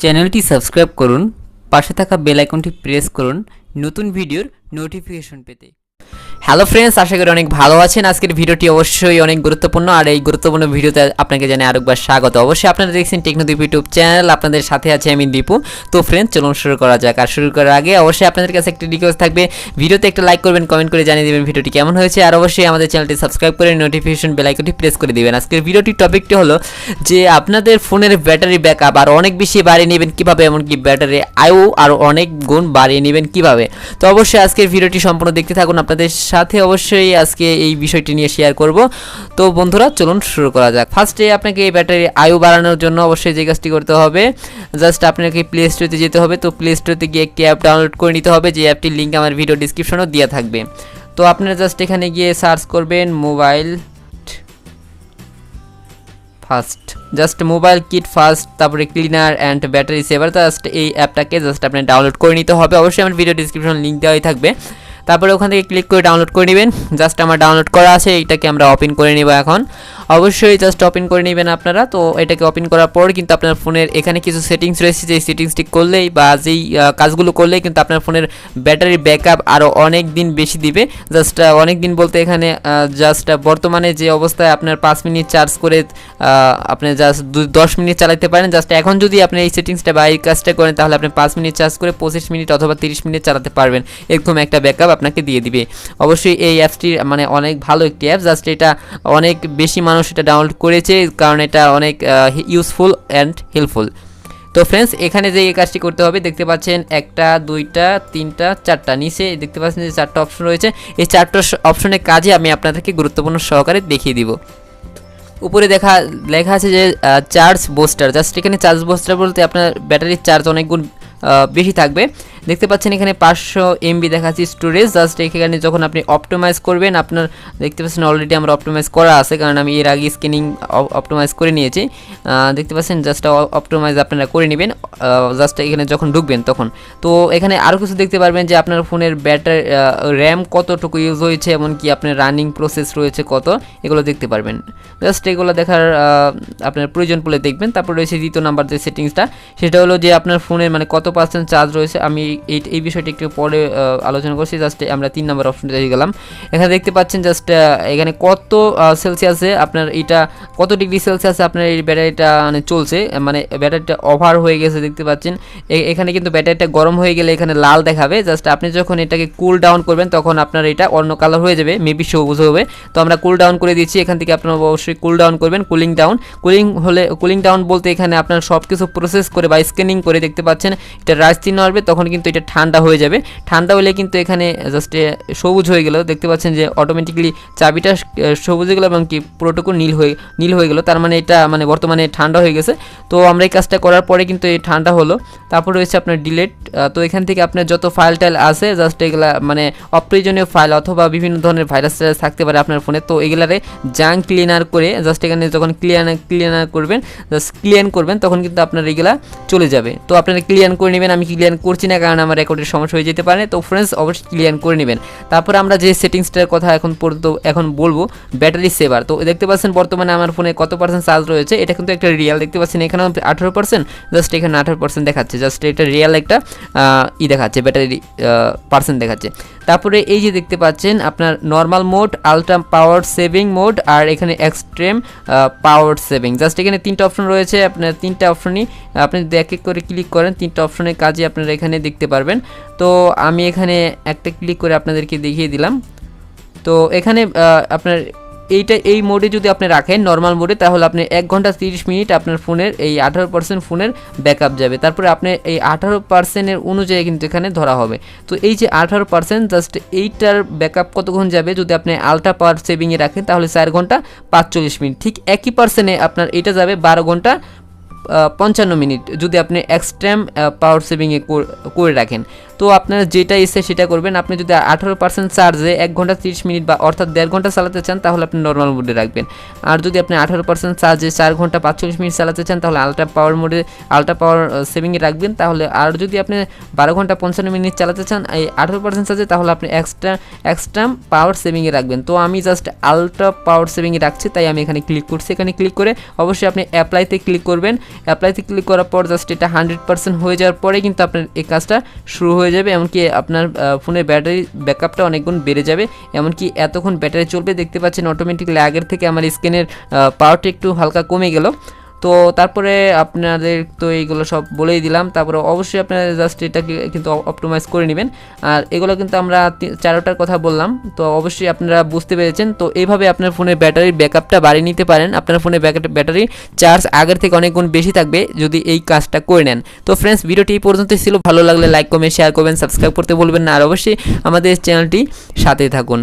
চ্যানেলটি সাবস্ক্রাইব করুন, পাশে থাকা বেল আইকনটি প্রেস করুন নতুন ভিডিওর নোটিফিকেশন পেতে। হ্যালো ফ্রেন্ডস, আশা করি অনেক ভালো আছেন। আজকের ভিডিওটি অবশ্যই অনেক গুরুত্বপূর্ণ, আর এই গুরুত্বপূর্ণ ভিডিওতে আপনাকে জানাই আরেকবার স্বাগত। অবশ্যই আপনারা দেখছেন টেকনো দিপু ইউটিউব চ্যানেল, আপনাদের সাথে আছে আমি দীপু। তো ফ্রেন্ডস, চলুন শুরু করা যাক। আর শুরু করার আগে অবশ্যই আপনাদের কাছে একটা রিকোয়েস্ট থাকবে, ভিডিওতে একটা লাইক করবেন, কমেন্ট করে জানিয়ে দেবেন ভিডিওটি কেমন হয়েছে, আর অবশ্যই আমাদের চ্যানেলটি সাবস্ক্রাইব করে নোটিফিকেশন বেল আইকনটি প্রেস করে দিবেন। আজকের ভিডিওটির টপিকটি হলো যে আপনাদের ফোনের ব্যাটারি ব্যাকআপ আর অনেক বেশি বাড়িয়ে নেবেন কীভাবে, এমনকি ব্যাটারি আয়ু আরও অনেক গুণ বাড়িয়ে নেবেন কীভাবে। তো অবশ্যই আজকের ভিডিওটি সম্পূর্ণ দেখতে থাকুন, আপনাদের সাথে অবশ্যই আজকে এই বিষয়টি নিয়ে শেয়ার করব। তো বন্ধুরা, চলুন শুরু করা যাক। ফার্স্টে আপনাকে এই ব্যাটারি আয়ু বাড়ানোর জন্য অবশ্যই যে কাজটি করতে হবে, জাস্ট আপনাকে প্লে স্টোরে যেতে হবে। তো প্লে স্টোরে গিয়ে একটি অ্যাপ ডাউনলোড করে নিতে হবে, যে অ্যাপটির লিঙ্ক আমার ভিডিও ডিসক্রিপশনেও দেওয়া থাকবে। তো আপনারা জাস্ট এখানে গিয়ে সার্চ করবেন mobile first, just mobile kit first, তারপরে cleaner and battery saver. Just এই অ্যাপটাকে জাস্ট আপনি ডাউনলোড করে নিতে হবে। অবশ্যই আমার ভিডিও ডিসক্রিপশন লিঙ্ক দেওয়াই থাকবে। তারপরে ওখান থেকে ক্লিক করে ডাউনলোড করে নেবেন। জাস্ট আমার ডাউনলোড করা আছে, এইটাকে আমরা ওপেন করে নেব এখন। অবশ্যই জাস্ট ওপেন করে নেবেন আপনারা। তো এটাকে ওপেন করার পর কিন্তু আপনার ফোনের এখানে কিছু সেটিংস রয়েছে, যেই সেটিংসটি করলেই বা যেই কাজগুলো করলেই কিন্তু আপনার ফোনের ব্যাটারি ব্যাকআপ আরও অনেক দিন বেশি দিবে। জাস্ট অনেক দিন বলতে এখানে জাস্ট বর্তমানে যে অবস্থায় আপনার 5 মিনিট চার্জ করে আপনি জাস্ট 10 মিনিট চালাতে পারেন। জাস্ট এখন যদি আপনি এই সেটিংসটা বা এই কাজটা করেন, তাহলে আপনি 5 মিনিট চার্জ করে 25 মিনিট অথবা 30 মিনিট চালাতে পারবেন। এরকম একটা ব্যাকআপ আপনাকে দিয়ে দিবে। অবশ্যই এই অ্যাপসটি মানে অনেক ভালো একটি অ্যাপ। জাস্ট এটা অনেক বেশি মানুষ এটা ডাউনলোড করেছে, কারণ এটা অনেক ইউজফুল অ্যান্ড হেল্পফুল। তো ফ্রেন্ডস, এখানে যে এই কাজটি করতে হবে, দেখতে পাচ্ছেন 1টা 2টা 3টা 4টা, নিচে দেখতে পাচ্ছেন যে 4টা অপশন রয়েছে। এই 4টা অপশনের কাজে আমি আপনাদেরকে গুরুত্বপূর্ণ সহকারে দেখিয়ে দিব। উপরে লেখা আছে যে চার্জ বুস্টার। জাস্ট এখানে চার্জ বুস্টার বলতে আপনার ব্যাটারির চার্জ অনেক গুণ বেশি থাকবে। দেখতে পাচ্ছেন এখানে 500 MB দেখাচ্ছি স্টোরেজ। জাস্ট এখানে যখন আপনি অপটিমাইজ করবেন, আপনার দেখতে পাচ্ছেন অলরেডি আমরা অপটিমাইজ করা আছে, কারণ আমি এর আগে স্ক্যানিং অপটিমাইজ করে নিয়েছি। দেখতে পাচ্ছেন জাস্ট অপটিমাইজ আপনারা করে নেবেন জাস্ট এখানে যখন ঢুকবেন তখন। তো এখানে আরও কিছু দেখতে পারবেন যে আপনার ফোনের ব্যাটারি র্যাম কতটুকু ইউজ হয়েছে, এমনকি আপনার রানিং প্রসেস রয়েছে কত, এগুলো দেখতে পারবেন। জাস্ট এগুলো দেখার আপনার প্রয়োজন পড়লে দেখবেন। তারপর রয়েছে দ্বিতীয় নাম্বার যে সেটিংসটা, সেটা হলো যে আপনার ফোনের মানে কত % চার্জ রয়েছে। আমি এই বিষয়টি একটু পরে আলোচনা করছি। জাস্ট আমরা 3 নম্বর অপশনটা দিয়ে গেলাম। এখানে দেখতে পাচ্ছেন জাস্ট এখানে কত সেলসিয়াসে আপনার এটা, কত ডিগ্রি সেলসিয়াসে আপনার এই ব্যাটারিটা মানে চলছে, মানে ব্যাটারিটা ওভার হয়ে গেছে দেখতে পাচ্ছেন। এখানে কিন্তু ব্যাটারিটা গরম হয়ে গেলে এখানে লাল দেখাবে। জাস্ট আপনি যখন এটাকে কুল ডাউন করবেন, তখন আপনার এটা অন্য কালার হয়ে যাবে, মেবি সবুজ হবে। তো আমরা কুল ডাউন করে দিচ্ছি। এখান থেকে আপনারা অবশ্যই কুল ডাউন করবেন। কুলিং ডাউন বলতে এখানে আপনার সব কিছু প্রসেস করে বা স্ক্যানিং করে দেখতে পাচ্ছেন এটা রাইস চিহ্ন আসবে, তখন কিন্তু এটা ঠান্ডা হয়ে যাবে। ঠান্ডা হলে কিন্তু এখানে জাস্ট সবুজ হয়ে গেল, দেখতে পাচ্ছেন যে অটোমেটিকলি চাবিটা সবুজ হয়ে গেল এবং কি পুরোটুকু নীল হয়ে গেল। তার মানে এটা মানে বর্তমানে ঠান্ডা হয়ে গেছে। তো আমরা এই কাজটা করার পরে কিন্তু এই ঠান্ডা হলো। তারপর রয়েছে আপনার ডিলেট। তো এখান থেকে আপনার যত ফাইল টাইল আছে, জাস্ট এগুলা মানে অপ্রয়োজনীয় ফাইল অথবা বিভিন্ন ধরনের ভাইরাস থাকতে পারে আপনার ফোনে, তো এগুলারে জাঙ্ক ক্লিনার করে জাস্ট এখানে যখন ক্লিয়ার করবেন, জাস্ট ক্লিয়ার করবেন, তখন কিন্তু আপনার এগুলা চলে যাবে। তো আপনারা ক্লিয়ার করে নেবেন। আমি ক্লিয়ার করছি না, কারণ আমার রেকর্ডের সমস্যা হয়ে যেতে পারে। তো ফ্রেন্ডস, অবশ্যই ক্লিয়ার করে নেবেন। তারপরে আমরা যে সেটিংসটার কথা এখন বলবো, ব্যাটারি সেভার। তো দেখতে পাচ্ছেন বর্তমানে আমার ফোনে কত % চার্জ রয়েছে, এটা কিন্তু একটা রিয়েল। দেখতে পাচ্ছেন এখানে 18%, জাস্ট এখানে 18% দেখাচ্ছে। জাস্ট এটা রিয়েল একটা দেখাচ্ছে, ব্যাটারি % দেখাচ্ছে। তারপরে এই যে দেখতে পাচ্ছেন আপনার normal mode, ultra power saving mode, আর এখানে এক্সট্রিম পাওয়ার সেভিং। জাস্ট এখানে 3টা অপশন রয়েছে। আপনার 3টা অপশনই আপনি এক এক করে ক্লিক করেন, 3টা অপশনের কাজে আপনারা এখানে দেখতে পারবেন। তো আমি এখানে একটা ক্লিক করে আপনাদেরকে দেখিয়ে দিলাম। তো এখানে আপনার এই মোডে যদি আপনি রাখেন নর্মাল মোডে, তাহলে আপনি 1 ঘন্টা 30 মিনিট আপনার ফোনের এই 18% ফোনের ব্যাকআপ যাবে। তারপরে আপনি এই 18% অনুযায়ী কিন্তু এখানে ধরা হবে। তো এই যে 18%, জাস্ট এইটার ব্যাকআপ কতক্ষণ যাবে, যদি আপনি আলট্রা পাওয়ার সেভিংয়ে রাখেন তাহলে 4 ঘন্টা 45 মিনিট। ঠিক একই পার্সেন্টে আপনার এটা যাবে 12 ঘন্টা 55 মিনিট যদি আপনি এক্সট্রিম পাওয়ার সেভিংয়ে করে রাখেন। তো তো আপনার যেটা ইচ্ছে সেটা করবেন। আপনি যদি 18% চার্জে 1 ঘন্টা 30 মিনিট বা অর্থাৎ 1.5 ঘন্টা চালাতে চান তাহলে আপনি নর্মাল মোডে রাখবেন। আর যদি আপনি 18% চার্জে 4 ঘন্টা 45 মিনিট চালাতে চান তাহলে আলট্রা পাওয়ার সেভিংয়ে রাখবেন। তাহলে আর যদি আপনি 12 ঘন্টা 55 মিনিট চালাতে চান এই 18% চার্জে তাহলে আপনি এক্সট্রা পাওয়ার সেভিংয়ে রাখবেন। তো আমি জাস্ট আলট্রা পাওয়ার সেভিংয়ে রাখছি, তাই আমি এখানে ক্লিক করছি। এখানে ক্লিক করে অবশ্যই আপনি অ্যাপ্লাইতে ক্লিক করবেন। অ্যাপ্লাইতে ক্লিক করার পর জাস্ট এটা 100% হয়ে যাওয়ার পরে কিন্তু আপনার এই কাজটা শুরু হয়ে যাবে। এমনকি আপনার ফোনের ব্যাটারি ব্যাকআপটা অনেক গুণ বেড়ে যাবে, এমনকি এতক্ষণ ব্যাটারি চলবে। দেখতে পাচ্ছেন অটোমেটিক্যালি আগের থেকে আমার স্ক্রিনের পাওয়ারটা একটু হালকা কমে গেল। তো তারপরে আপনাদের তো এইগুলো সব বলেই দিলাম। তারপরে অবশ্যই আপনারা জাস্ট এটাকে কিন্তু অপটিমাইজ করে নেবেন। আর এগুলো কিন্তু আমরা 4টার কথা বললাম, তো অবশ্যই আপনারা বুঝতে পেরেছেন। তো এইভাবে আপনার ফোনের ব্যাটারির ব্যাকআপটা বাড়িয়ে নিতে পারেন। আপনার ফোনের ব্যাটারি চার্জ আগের থেকে অনেক গুণ বেশি থাকবে যদি এই কাজটা করে নেন। তো ফ্রেন্ডস, ভিডিওটি এই পর্যন্তই ছিল। ভালো লাগলে লাইক কমেন্ট শেয়ার করবেন, সাবস্ক্রাইব করতে বলবেন না, আর অবশ্যই আমাদের চ্যানেলটি সাথে থাকুন।